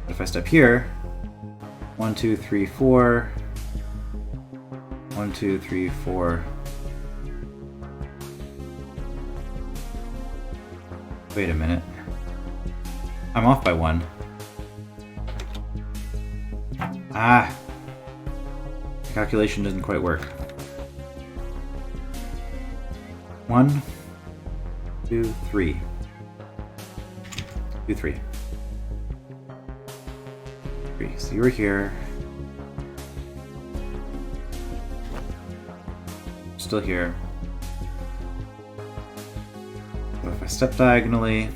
If I step here, 1, 2, 3, 4. 1, 2, 3, 4. Wait a minute. I'm off by 1. Ah! The calculation doesn't quite work. 1, 2, 3. 2, 3. 3. So you were here. Still here. So if I step diagonally,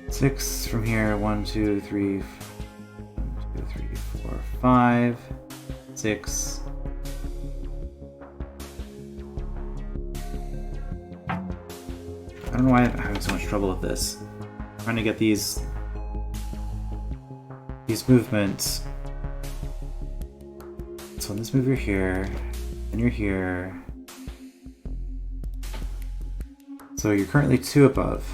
six from here. 1, 2, 3, 1, 2, 3, 4, 5, 6. I don't know why I'm having so much trouble with this. I'm trying to get these movements. So in this move you're here, and you're here. So you're currently 2 above.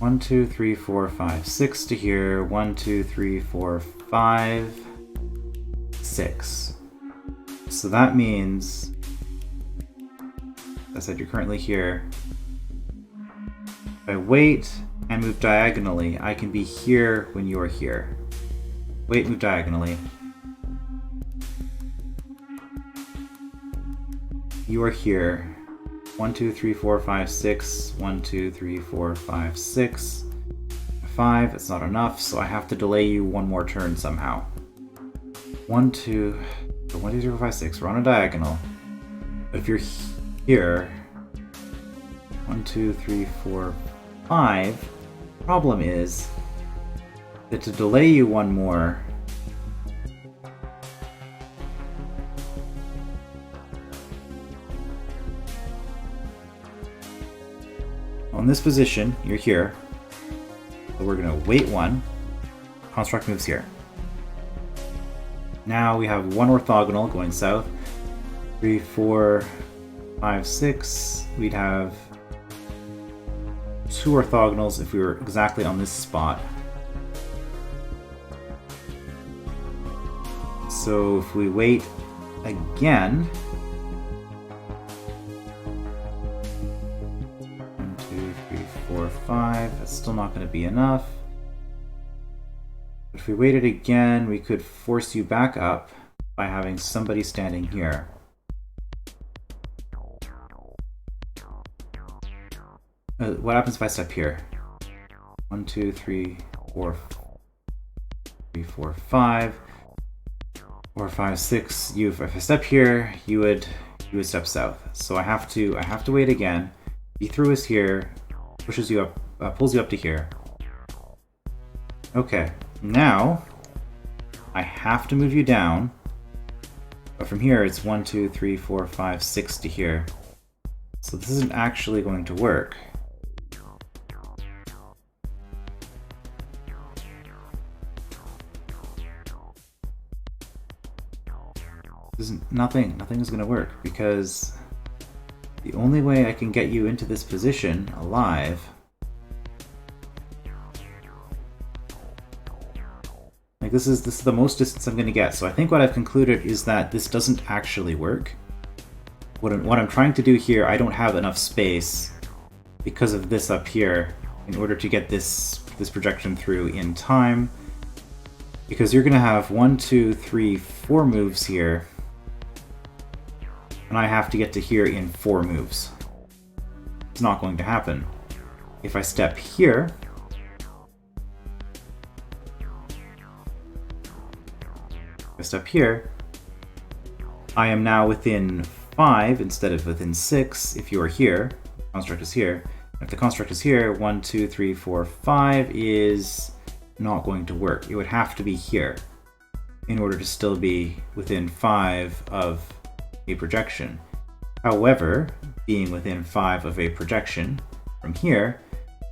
1, 2, 3, 4, 5, 6 to here. 1, 2, 3, 4, 5, 6. So that means, as I said, you're currently here. If I wait and move diagonally, I can be here when you're here. Wait, move diagonally. You are here. 1, 2, 3, 4, 5, 6. 1, 2, 3, 4, 5, 6. 5, it's not enough, so I have to delay you one more turn somehow. 1, 2, 1, 2, 3, 4, 5, 6. We're on a diagonal. But if you're here, 1, 2, 3, 4, 5. Problem is that to delay you one more, in this position, you're here. So we're going to wait 1. Construct moves here. Now we have 1 orthogonal going south. 3, 4, 5, 6. We'd have 2 orthogonals if we were exactly on this spot. So if we wait again, 1, 2, That's still not going to be enough. If we waited again, we could force you back up by having somebody standing here. What happens if I step here? 1, 2, 3, 4, 3, 4, 5, 4, 5, 6. If I step here, you would step south. So I have to wait again. B through is here, pushes you up, pulls you up to here. Okay, now I have to move you down. But from here, it's 1, 2, 3, 4, 5, 6 to here. So this isn't actually going to work. Nothing is going to work, because the only way I can get you into this position alive this is the most distance I'm going to get. So I think what I've concluded is that this doesn't actually work. What I'm trying to do here, I don't have enough space because of this up here in order to get this projection through in time, because you're going to have 1, 2, 3, 4 moves here. And I have to get to here in 4 moves. It's not going to happen. If I step here, I am now within 5 instead of within 6 if you are here. Construct is here. If the construct is here, 1, 2, 3, 4, 5 is not going to work. It would have to be here in order to still be within 5 of a projection. However, being within 5 of a projection from here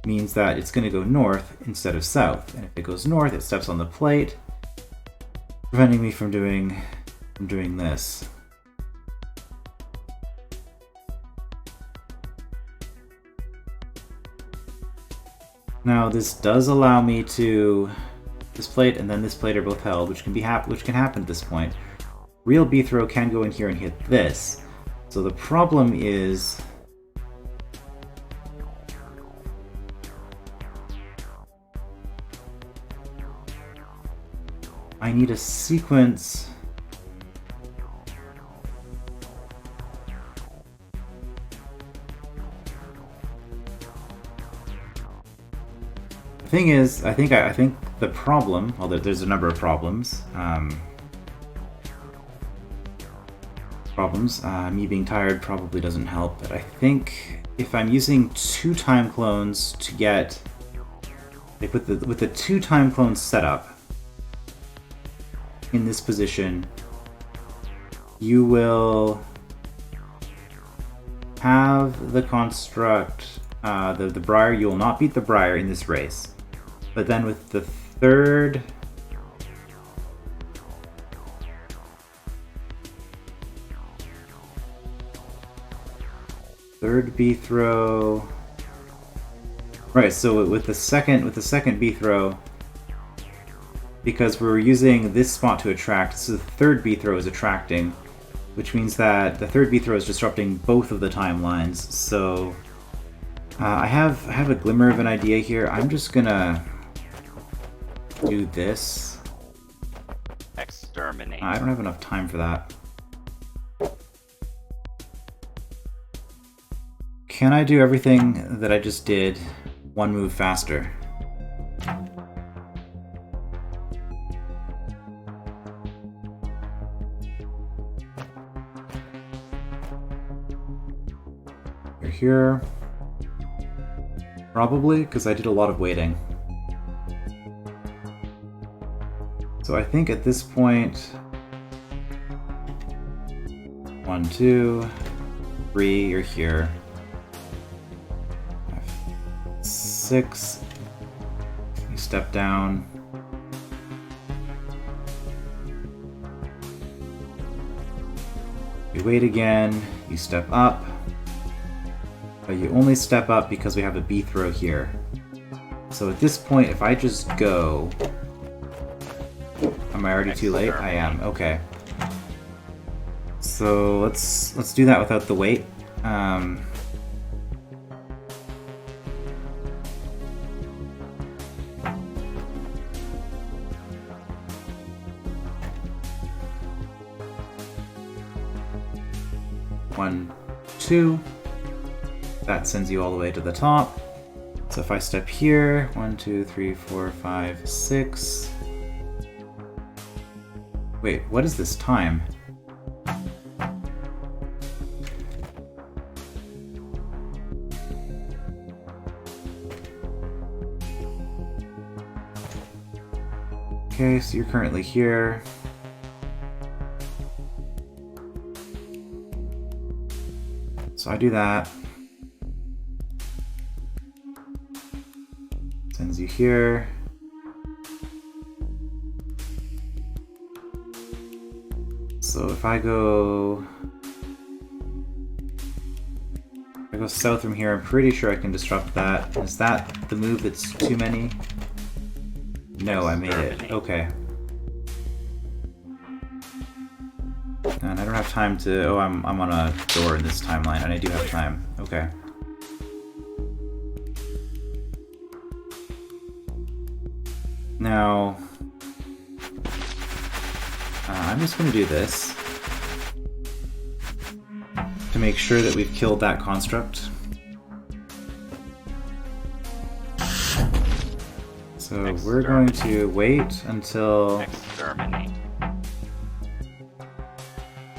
means that it's going to go north instead of south. And if it goes north, it steps on the plate, preventing me from doing this. Now this does allow me to, this plate and then this plate are both held, which can happen at this point. Real B throw can go in here and hit this. So the problem is I need a sequence . The thing is, I think the problem, although there's a number of problems, me being tired probably doesn't help, but I think if I'm using 2 time clones to get, like with the 2 time clones set up in this position, you will have the construct, the Briar. You will not beat the Briar in this race, but then with the third B throw, right? So with the second B throw, because we're using this spot to attract, so the third B throw is attracting, which means that the third B throw is disrupting both of the timelines. So I have a glimmer of an idea here. I'm just gonna do this. Exterminate. I don't have enough time for that. Can I do everything that I just did 1 move faster? You're here. Probably, because I did a lot of waiting. So I think at this point, 1, 2, 3, you're here. 6, you step down. You wait again, you step up. But you only step up because we have a B throw here. So at this point, if I just go... Am I already too late? I am, okay. So let's do that without the wait. 1, 2. That sends you all the way to the top. So if I step here, 1, 2, 3, 4, 5, 6. Wait, what is this time? Okay, so you're currently here. So I do that. Sends you here. So if I go south from here, I'm pretty sure I can disrupt that. Is that the move that's too many? No, I made it. Okay. And I don't have time to... Oh, I'm on a door in this timeline, and I do have time. Okay. Now... I'm just going to do this to make sure that we've killed that construct. So we're going to wait until... Exterminate.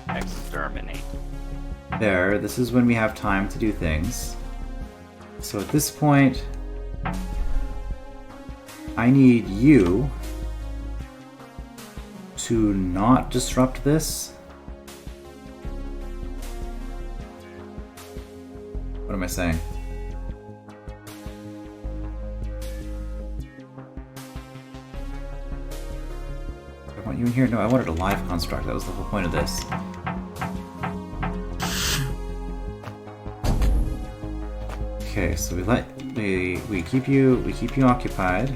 Exterminate. There, this is when we have time to do things. So at this point, I need you to not disrupt this. What am I saying? I want you in here? No, I wanted a live construct. That was the whole point of this. Okay, so we keep you occupied.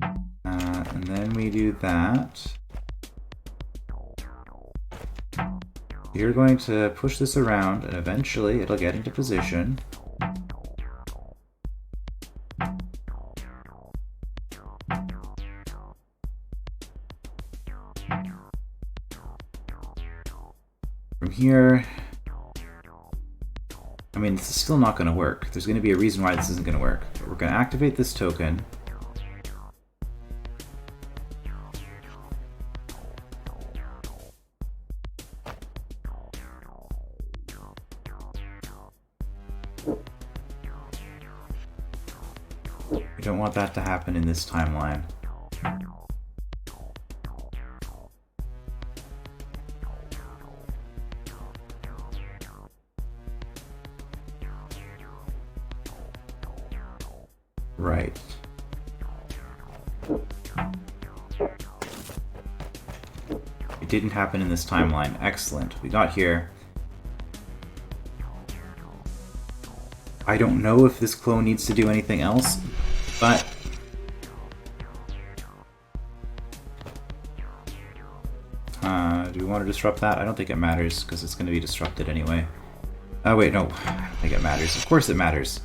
And then we do that. You're going to push this around, and eventually it'll get into position. From here, I mean, this is still not going to work. There's going to be a reason why this isn't going to work. But we're going to activate this token. We don't want that to happen in this timeline. Right. It didn't happen in this timeline. Excellent. We got here. I don't know if this clone needs to do anything else, but... do we want to disrupt that? I don't think it matters, because it's going to be disrupted anyway. Oh, wait, no. I don't think it matters. Of course it matters.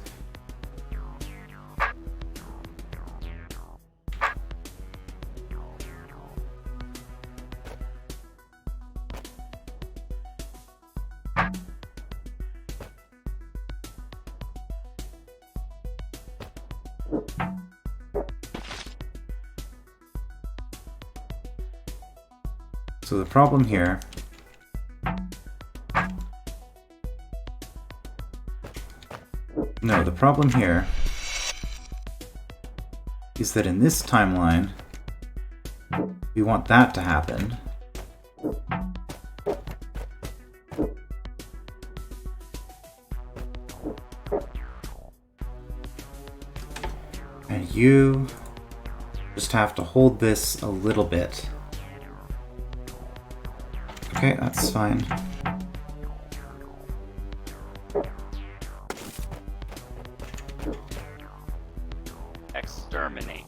So the problem here the problem here is that in this timeline we want that to happen. And you just have to hold this a little bit. Okay, that's fine. Exterminate.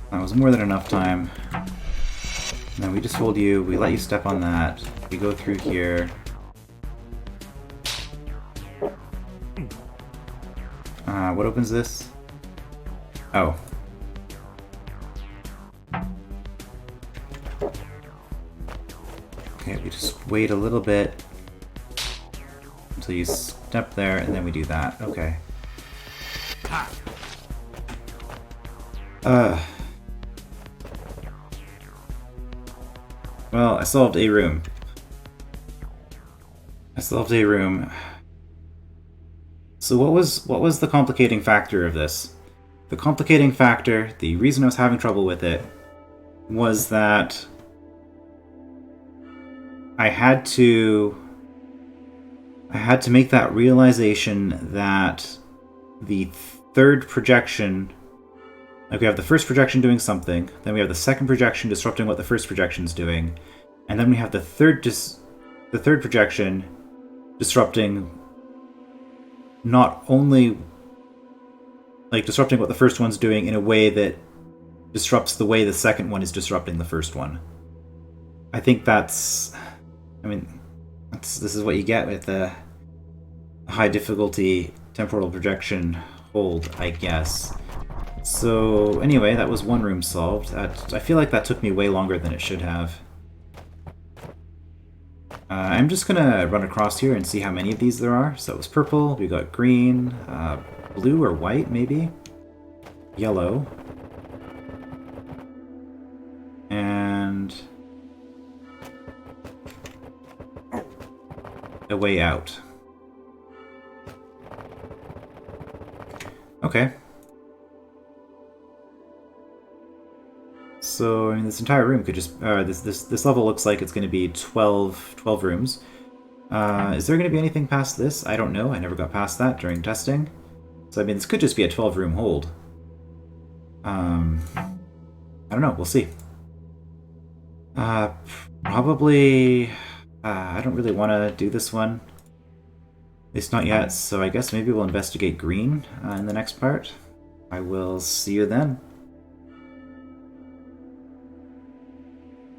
That was more than enough time. Now we just hold you, we let you step on that, we go through here. What opens this? Oh. Okay, we just wait a little bit until you step there, and then we do that. Okay. Well, I solved a room. So what was the complicating factor of this? The complicating factor, the reason I was having trouble with it, was that I had to make that realization that the third projection, like we have the first projection doing something, then we have the second projection disrupting what the first projection is doing, and then we have the third projection disrupting not only like disrupting what the first one's doing in a way that disrupts the way the second one is disrupting the first one. I think this is what you get with a high difficulty temporal projection hold, I guess. So anyway, that was one room solved. I feel like that took me way longer than it should have. I'm just gonna run across here and see how many of these there are. So it was purple, we got green, blue or white maybe, yellow, and a way out. Okay. So, I mean, this entire room could just... this level looks like it's going to be 12 rooms. Is there going to be anything past this? I don't know. I never got past that during testing. So, I mean, this could just be a 12-room hold. I don't know. We'll see. Probably... I don't really want to do this one. At least not yet, so I guess maybe we'll investigate green in the next part. I will see you then.